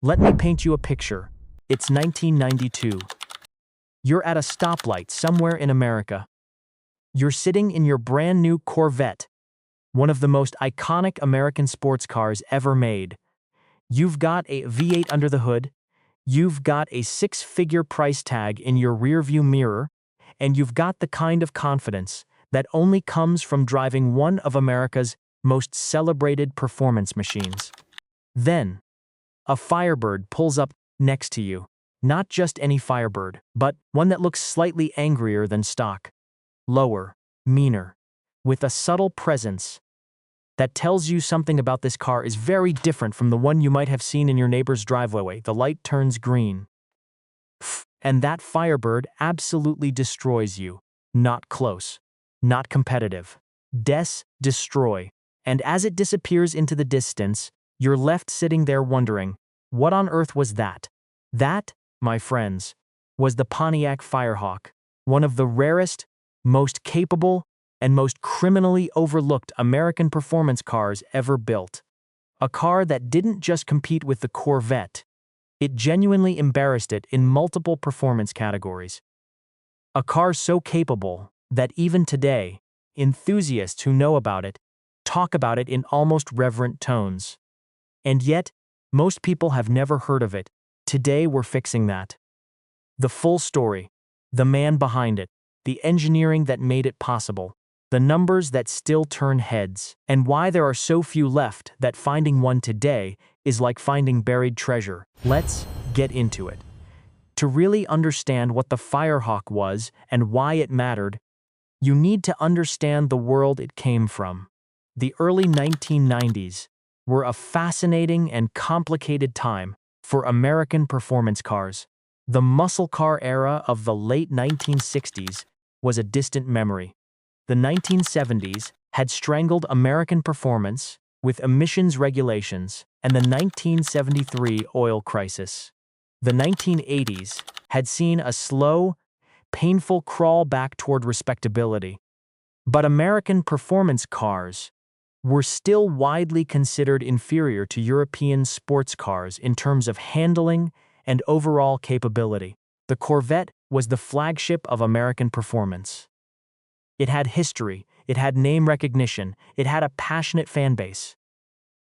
Let me paint you a picture. It's 1992. You're at a stoplight somewhere in America. You're sitting in your brand new Corvette, one of the most iconic American sports cars ever made. You've got a V8 under the hood, you've got a six-figure price tag in your rearview mirror, and you've got the kind of confidence that only comes from driving one of America's most celebrated performance machines. Then, a Firebird pulls up next to you. Not just any Firebird, but one that looks slightly angrier than stock. Lower, meaner, with a subtle presence that tells you something about this car is very different from the one you might have seen in your neighbor's driveway. The light turns green. And that Firebird absolutely destroys you. Not close. Not competitive. Destroy. And as it disappears into the distance, you're left sitting there wondering, what on earth was that? That, my friends, was the Pontiac Firehawk, one of the rarest, most capable, and most criminally overlooked American performance cars ever built. A car that didn't just compete with the Corvette, it genuinely embarrassed it in multiple performance categories. A car so capable that even today, enthusiasts who know about it talk about it in almost reverent tones. And yet, most people have never heard of it. Today we're fixing that. The full story, the man behind it, the engineering that made it possible, the numbers that still turn heads, and why there are so few left that finding one today is like finding buried treasure. Let's get into it. To really understand what the Firehawk was and why it mattered, you need to understand the world it came from. The early 1990s were a fascinating and complicated time for American performance cars. The muscle car era of the late 1960s was a distant memory. The 1970s had strangled American performance with emissions regulations and the 1973 oil crisis. The 1980s had seen a slow, painful crawl back toward respectability. But American performance cars were still widely considered inferior to European sports cars in terms of handling and overall capability. The Corvette was the flagship of American performance. It had history, it had name recognition, it had a passionate fan base.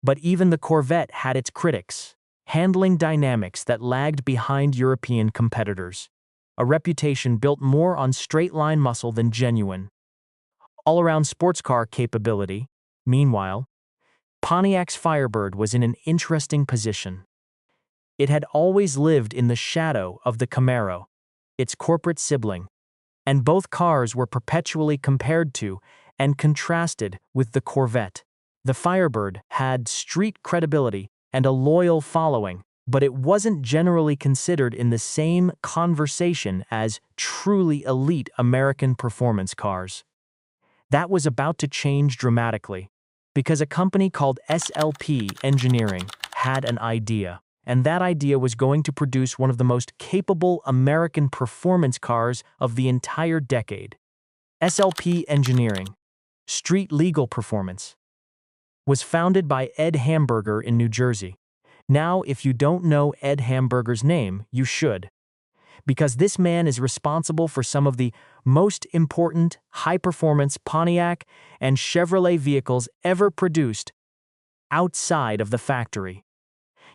But even the Corvette had its critics, handling dynamics that lagged behind European competitors. A reputation built more on straight-line muscle than genuine all-around sports car capability. Meanwhile, Pontiac's Firebird was in an interesting position. It had always lived in the shadow of the Camaro, its corporate sibling, and both cars were perpetually compared to and contrasted with the Corvette. The Firebird had street credibility and a loyal following, but it wasn't generally considered in the same conversation as truly elite American performance cars. That was about to change dramatically, because a company called SLP Engineering had an idea, and that idea was going to produce one of the most capable American performance cars of the entire decade. SLP Engineering, Street Legal Performance, was founded by Ed Hamburger in New Jersey. Now, if you don't know Ed Hamburger's name, you should, because this man is responsible for some of the most important high-performance Pontiac and Chevrolet vehicles ever produced outside of the factory.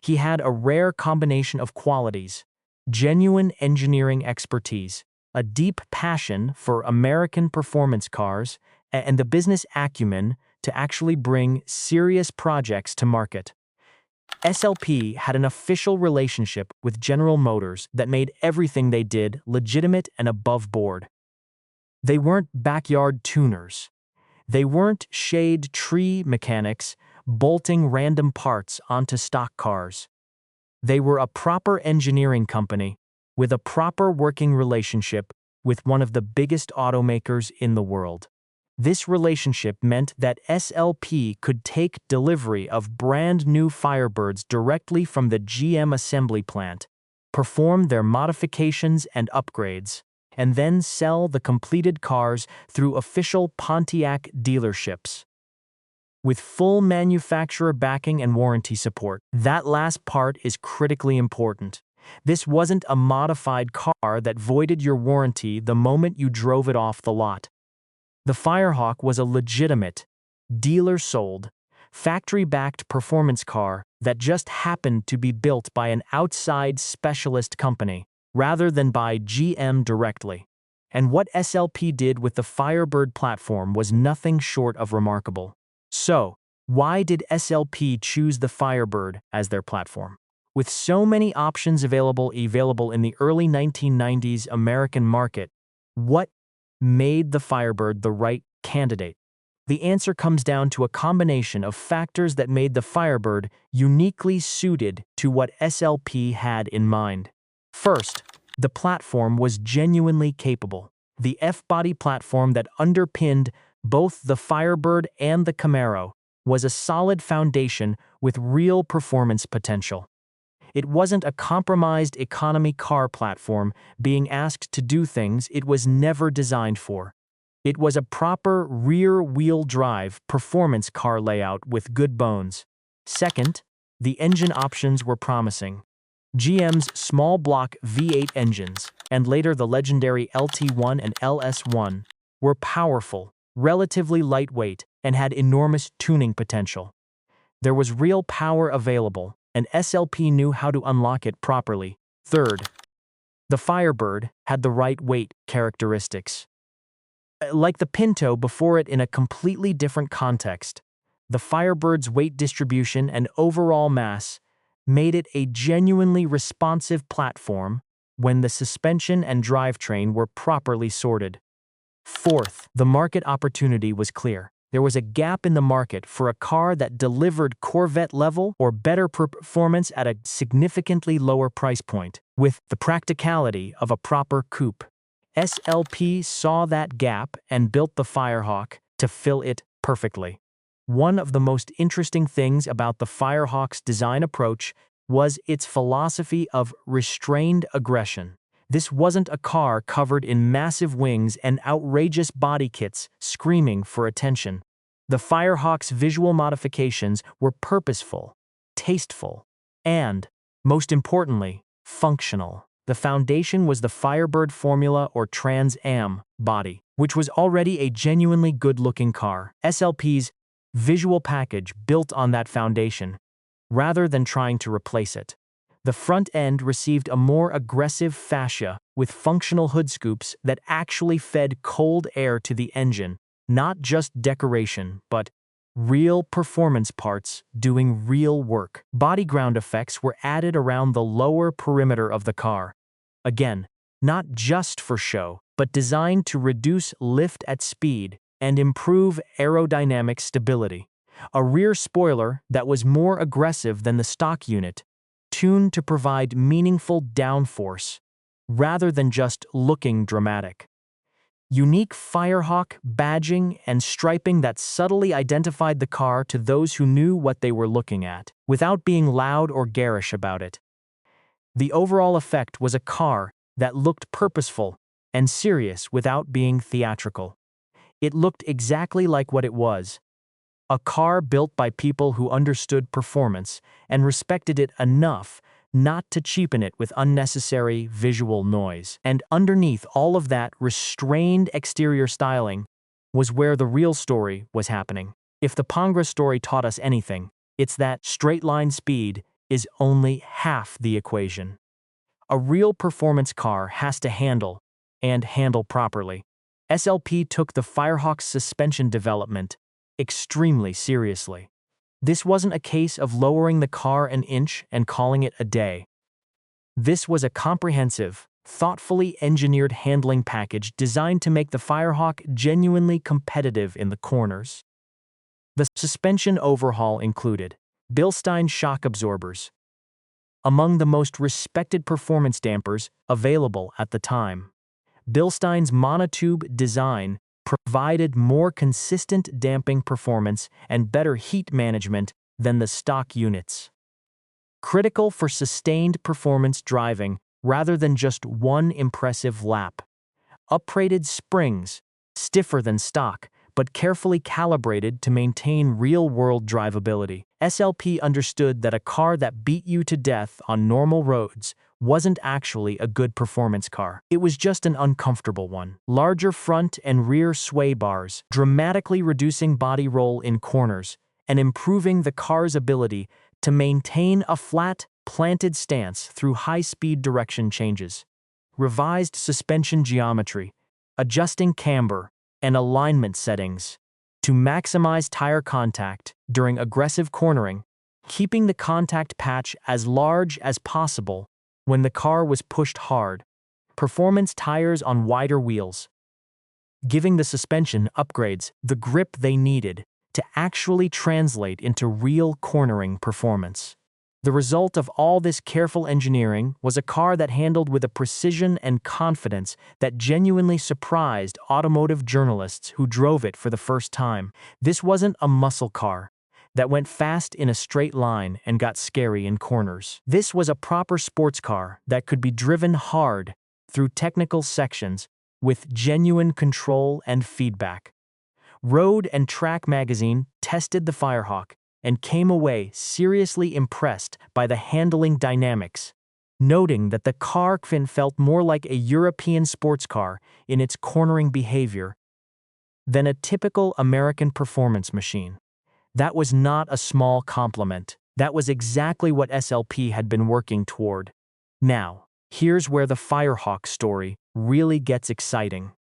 He had a rare combination of qualities: genuine engineering expertise, a deep passion for American performance cars, and the business acumen to actually bring serious projects to market. SLP had an official relationship with General Motors that made everything they did legitimate and above board. They weren't backyard tuners. They weren't shade tree mechanics bolting random parts onto stock cars. They were a proper engineering company with a proper working relationship with one of the biggest automakers in the world. This relationship meant that SLP could take delivery of brand new Firebirds directly from the GM assembly plant, perform their modifications and upgrades, and then sell the completed cars through official Pontiac dealerships. with full manufacturer backing and warranty support. That last part is critically important. This wasn't a modified car that voided your warranty the moment you drove it off the lot. The Firehawk was a legitimate, dealer-sold, factory-backed performance car that just happened to be built by an outside specialist company, rather than by GM directly. And what SLP did with the Firebird platform was nothing short of remarkable. So, why did SLP choose the Firebird as their platform? With so many options available in the early 1990s American market, what made the Firebird the right candidate? The answer comes down to a combination of factors that made the Firebird uniquely suited to what SLP had in mind. First, the platform was genuinely capable. The F-body platform that underpinned both the Firebird and the Camaro was a solid foundation with real performance potential. It wasn't a compromised economy car platform being asked to do things it was never designed for. It was a proper rear-wheel drive performance car layout with good bones. Second, the engine options were promising. GM's small-block V8 engines, and later the legendary LT1 and LS1, were powerful, relatively lightweight, and had enormous tuning potential. There was real power available, and SLP knew how to unlock it properly. Third, the Firebird had the right weight characteristics. Like the Pinto before it in a completely different context, the Firebird's weight distribution and overall mass made it a genuinely responsive platform when the suspension and drivetrain were properly sorted. Fourth, the market opportunity was clear. There was a gap in the market for a car that delivered Corvette level or better performance at a significantly lower price point, with the practicality of a proper coupe. SLP saw that gap and built the Firehawk to fill it perfectly. One of the most interesting things about the Firehawk's design approach was its philosophy of restrained aggression. This wasn't a car covered in massive wings and outrageous body kits screaming for attention. The Firehawk's visual modifications were purposeful, tasteful, and, most importantly, functional. The foundation was the Firebird Formula or Trans Am body, which was already a genuinely good-looking car. SLP's visual package built on that foundation, rather than trying to replace it. The front end received a more aggressive fascia with functional hood scoops that actually fed cold air to the engine, not just decoration, but real performance parts doing real work. Body ground effects were added around the lower perimeter of the car. Again, not just for show, but designed to reduce lift at speed and improve aerodynamic stability. A rear spoiler that was more aggressive than the stock unit, tuned to provide meaningful downforce, rather than just looking dramatic. Unique Firehawk badging and striping that subtly identified the car to those who knew what they were looking at, without being loud or garish about it. The overall effect was a car that looked purposeful and serious without being theatrical. It looked exactly like what it was, a car built by people who understood performance and respected it enough not to cheapen it with unnecessary visual noise. And underneath all of that restrained exterior styling was where the real story was happening. If the Pongra story taught us anything, it's that straight-line speed is only half the equation. A real performance car has to handle, and handle properly. SLP took the Firehawk's suspension development extremely seriously. This wasn't a case of lowering the car an inch and calling it a day. This was a comprehensive, thoughtfully engineered handling package designed to make the Firehawk genuinely competitive in the corners. The suspension overhaul included Bilstein shock absorbers, among the most respected performance dampers available at the time. Bilstein's monotube design provided more consistent damping performance and better heat management than the stock units. Critical for sustained performance driving rather than just one impressive lap. Uprated springs, stiffer than stock, but carefully calibrated to maintain real-world drivability. SLP understood that a car that beat you to death on normal roads wasn't actually a good performance car. It was just an uncomfortable one. Larger front and rear sway bars, dramatically reducing body roll in corners, and improving the car's ability to maintain a flat, planted stance through high-speed direction changes. Revised suspension geometry, adjusting camber, and alignment settings to maximize tire contact during aggressive cornering, keeping the contact patch as large as possible when the car was pushed hard. Performance tires on wider wheels, giving the suspension upgrades the grip they needed to actually translate into real cornering performance. The result of all this careful engineering was a car that handled with a precision and confidence that genuinely surprised automotive journalists who drove it for the first time. This wasn't a muscle car that went fast in a straight line and got scary in corners. This was a proper sports car that could be driven hard through technical sections with genuine control and feedback. Road and Track magazine tested the Firehawk and came away seriously impressed by the handling dynamics, noting that the car felt more like a European sports car in its cornering behavior than a typical American performance machine. That was not a small compliment. That was exactly what SLP had been working toward. Now, here's where the Firehawk story really gets exciting.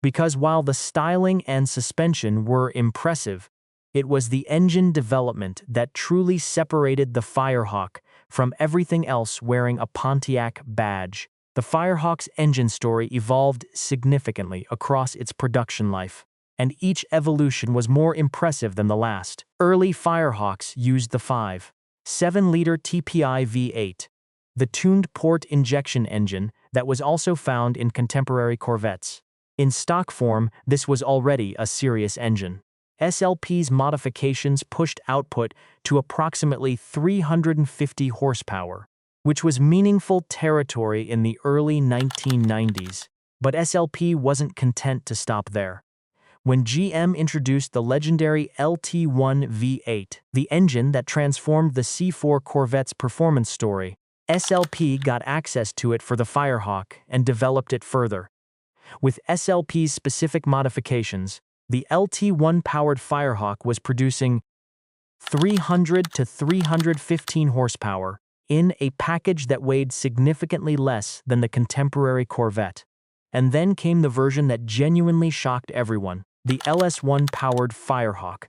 Because while the styling and suspension were impressive, it was the engine development that truly separated the Firehawk from everything else wearing a Pontiac badge. The Firehawk's engine story evolved significantly across its production life, and each evolution was more impressive than the last. Early Firehawks used the 5.7-liter TPI V8, the tuned port injection engine that was also found in contemporary Corvettes. In stock form, this was already a serious engine. SLP's modifications pushed output to approximately 350 horsepower, which was meaningful territory in the early 1990s. But SLP wasn't content to stop there. When GM introduced the legendary LT1 V8, the engine that transformed the C4 Corvette's performance story, SLP got access to it for the Firehawk and developed it further. With SLP's specific modifications, the LT1-powered Firehawk was producing 300 to 315 horsepower in a package that weighed significantly less than the contemporary Corvette. And then came the version that genuinely shocked everyone, the LS1-powered Firehawk,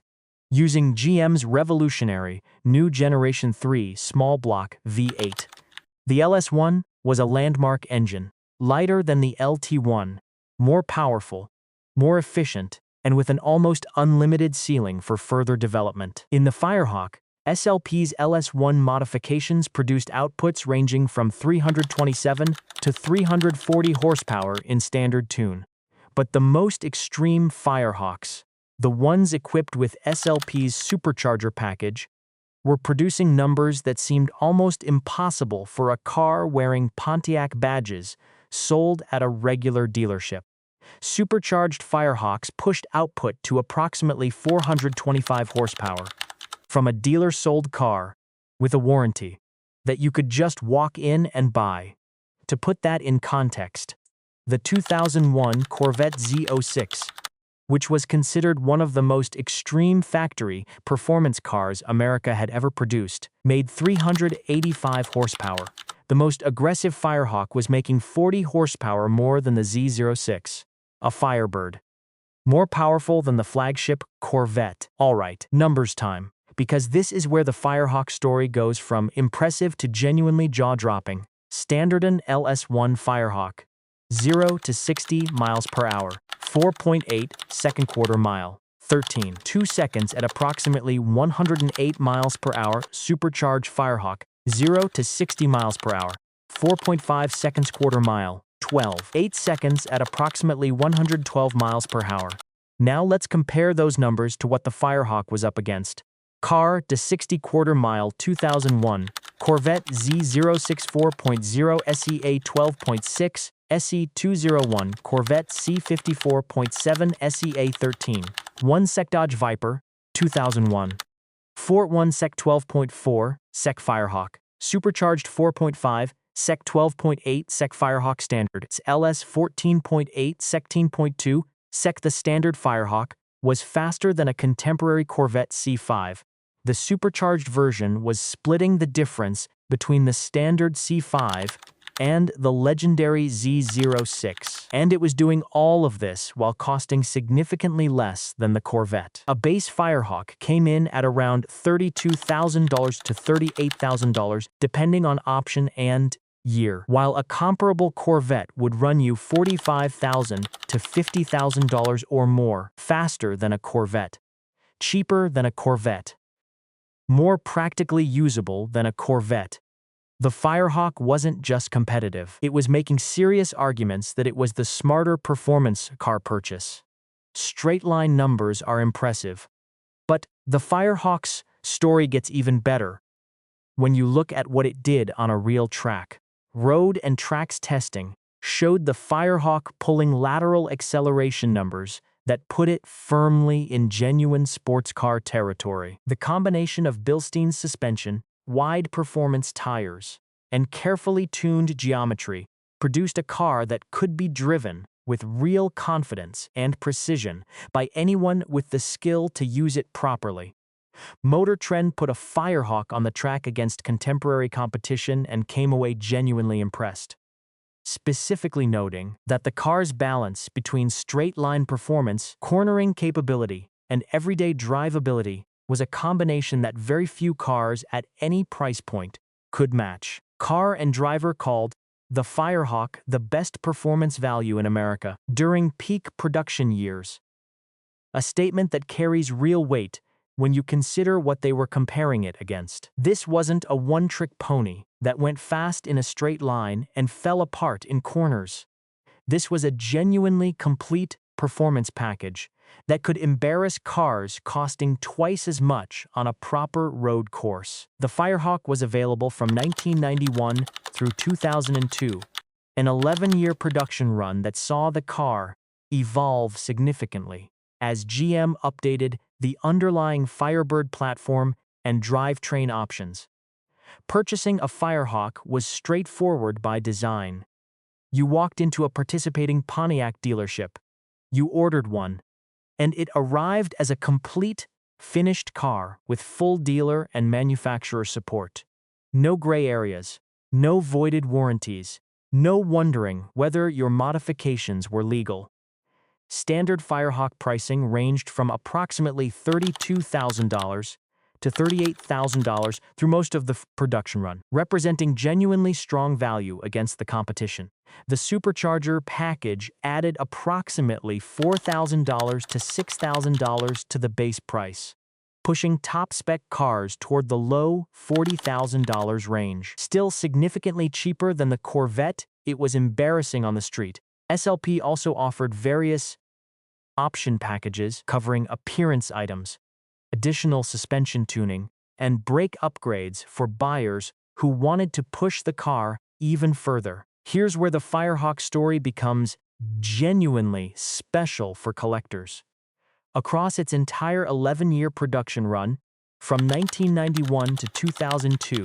using GM's revolutionary new Generation 3 small-block V8. The LS1 was a landmark engine, lighter than the LT1, more powerful, more efficient, and with an almost unlimited ceiling for further development. In the Firehawk, SLP's LS1 modifications produced outputs ranging from 327 to 340 horsepower in standard tune. But the most extreme Firehawks, the ones equipped with SLP's supercharger package, were producing numbers that seemed almost impossible for a car wearing Pontiac badges sold at a regular dealership. Supercharged Firehawks pushed output to approximately 425 horsepower from a dealer-sold car with a warranty that you could just walk in and buy. To put that in context, the 2001 Corvette Z06, which was considered one of the most extreme factory performance cars America had ever produced, made 385 horsepower. The most aggressive Firehawk was making 40 horsepower more than the Z06, a Firebird. More powerful than the flagship Corvette. All right, numbers time. Because this is where the Firehawk story goes from impressive to genuinely jaw-dropping. Standard LS1 Firehawk, 0 to 60 miles per hour, 4.8 second quarter mile, 2 seconds at approximately 108 miles per hour. Supercharged Firehawk, 0 to 60 miles per hour, 4.5 seconds quarter mile, 8 seconds at approximately 112 miles per hour. Now let's compare those numbers to what the Firehawk was up against. Car to 60 quarter mile 2001, Corvette Z064.0 SEA 12.6, SE201, Corvette C54.7 SEA 13, 1 Sec Dodge Viper, 2001. Fort 1 Sec 12.4, Sec Firehawk, supercharged 4.5, Sec 12.8 Sec Firehawk Standard, LS 14.8 Sec 10.2, Sec. The standard Firehawk was faster than a contemporary Corvette C5. The supercharged version was splitting the difference between the standard C5 and the legendary Z06. And it was doing all of this while costing significantly less than the Corvette. A base Firehawk came in at around $32,000 to $38,000 depending on option and year, while a comparable Corvette would run you $45,000 to $50,000 or more faster than a Corvette, cheaper than a Corvette, more practically usable than a Corvette. The Firehawk wasn't just competitive. It was making serious arguments that it was the smarter performance car purchase. Straight-line numbers are impressive. But the Firehawk's story gets even better when you look at what it did on a real track. Road and tracks testing showed the Firehawk pulling lateral acceleration numbers that put it firmly in genuine sports car territory. The combination of Bilstein's suspension, wide performance tires, and carefully tuned geometry produced a car that could be driven with real confidence and precision by anyone with the skill to use it properly. Motor Trend put a Firehawk on the track against contemporary competition and came away genuinely impressed, specifically noting that the car's balance between straight-line performance, cornering capability, and everyday drivability was a combination that very few cars at any price point could match. Car and Driver called the Firehawk the best performance value in America during peak production years, a statement that carries real weight when you consider what they were comparing it against. This wasn't a one-trick pony that went fast in a straight line and fell apart in corners. This was a genuinely complete performance package that could embarrass cars costing twice as much on a proper road course. The Firehawk was available from 1991 through 2002, an 11-year production run that saw the car evolve significantly as GM updated the underlying Firebird platform and drivetrain options. Purchasing a Firehawk was straightforward by design. You walked into a participating Pontiac dealership, you ordered one, and it arrived as a complete, finished car with full dealer and manufacturer support. No gray areas, no voided warranties, no wondering whether your modifications were legal. Standard Firehawk pricing ranged from approximately $32,000 to $38,000 through most of the production run, representing genuinely strong value against the competition. The supercharger package added approximately $4,000 to $6,000 to the base price, pushing top-spec cars toward the low $40,000 range. Still significantly cheaper than the Corvette, it was embarrassing on the street. SLP also offered various option packages covering appearance items, additional suspension tuning, and brake upgrades for buyers who wanted to push the car even further. Here's where the Firehawk story becomes genuinely special for collectors. Across its entire 11-year production run, from 1991 to 2002,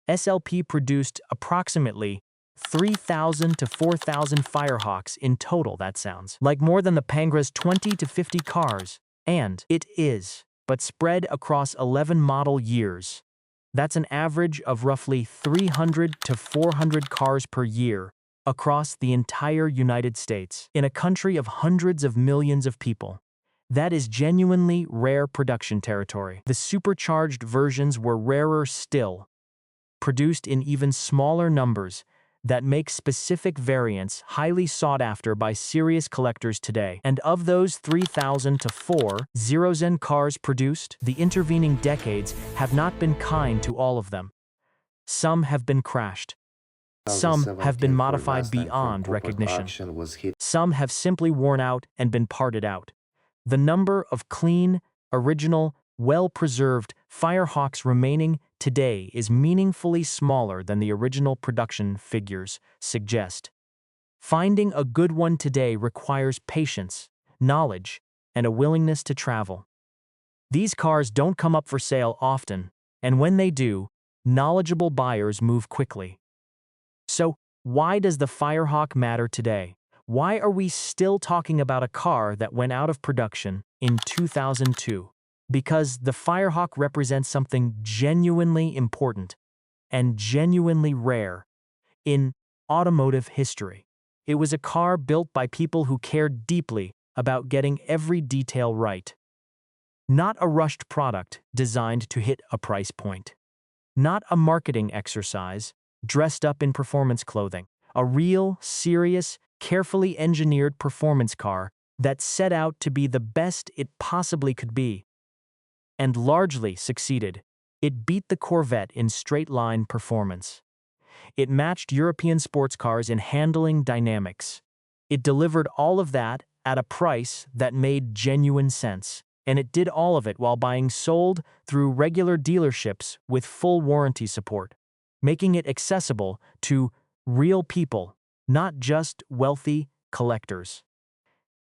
SLP produced approximately 3,000 to 4,000 Firehawks in total. That sounds like more than the Pangra's 20 to 50 cars. And it is, but spread across 11 model years. That's an average of roughly 300 to 400 cars per year across the entire United States, in a country of hundreds of millions of people. That is genuinely rare production territory. The supercharged versions were rarer still, produced in even smaller numbers, that make specific variants highly sought after by serious collectors today. And of those 3,000 to 4,000 cars produced, the intervening decades have not been kind to all of them. Some have been crashed. Some have been modified beyond recognition. Some have simply worn out and been parted out. The number of clean, original, well-preserved Firehawks remaining today is meaningfully smaller than the original production figures suggest. Finding a good one today requires patience, knowledge, and a willingness to travel. These cars don't come up for sale often, and when they do, knowledgeable buyers move quickly. So, why does the Firehawk matter today? Why are we still talking about a car that went out of production in 2002? Because the Firehawk represents something genuinely important and genuinely rare in automotive history. It was a car built by people who cared deeply about getting every detail right. Not a rushed product designed to hit a price point. Not a marketing exercise dressed up in performance clothing. A real, serious, carefully engineered performance car that set out to be the best it possibly could be. And largely succeeded. It beat the Corvette in straight-line performance. It matched European sports cars in handling dynamics. It delivered all of that at a price that made genuine sense. And it did all of it while being sold through regular dealerships with full warranty support, making it accessible to real people, not just wealthy collectors.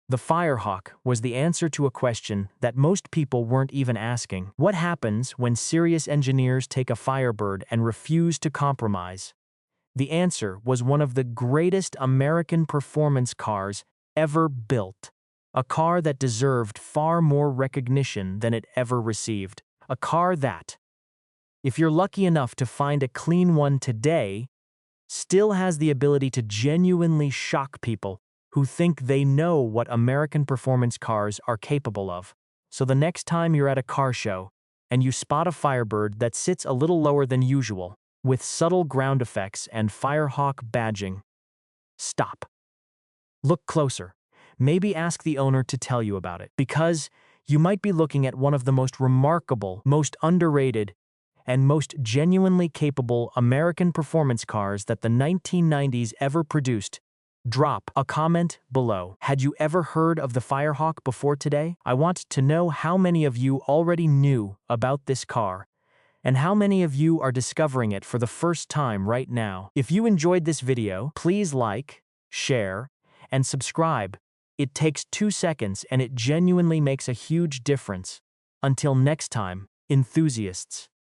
The Firehawk was the answer to a question that most people weren't even asking. What happens when serious engineers take a Firebird and refuse to compromise? The answer was one of the greatest American performance cars ever built. A car that deserved far more recognition than it ever received. A car that, if you're lucky enough to find a clean one today, still has the ability to genuinely shock people who think they know what American performance cars are capable of. So the next time you're at a car show and you spot a Firebird that sits a little lower than usual, with subtle ground effects and Firehawk badging, stop. Look closer. Maybe ask the owner to tell you about it, because you might be looking at one of the most remarkable, most underrated, and most genuinely capable American performance cars that the 1990s ever produced. Drop a comment below. Had you ever heard of the Firehawk before today? I want to know how many of you already knew about this car, and how many of you are discovering it for the first time right now. If you enjoyed this video, please like, share, and subscribe. It takes 2 seconds and it genuinely makes a huge difference. Until next time, enthusiasts.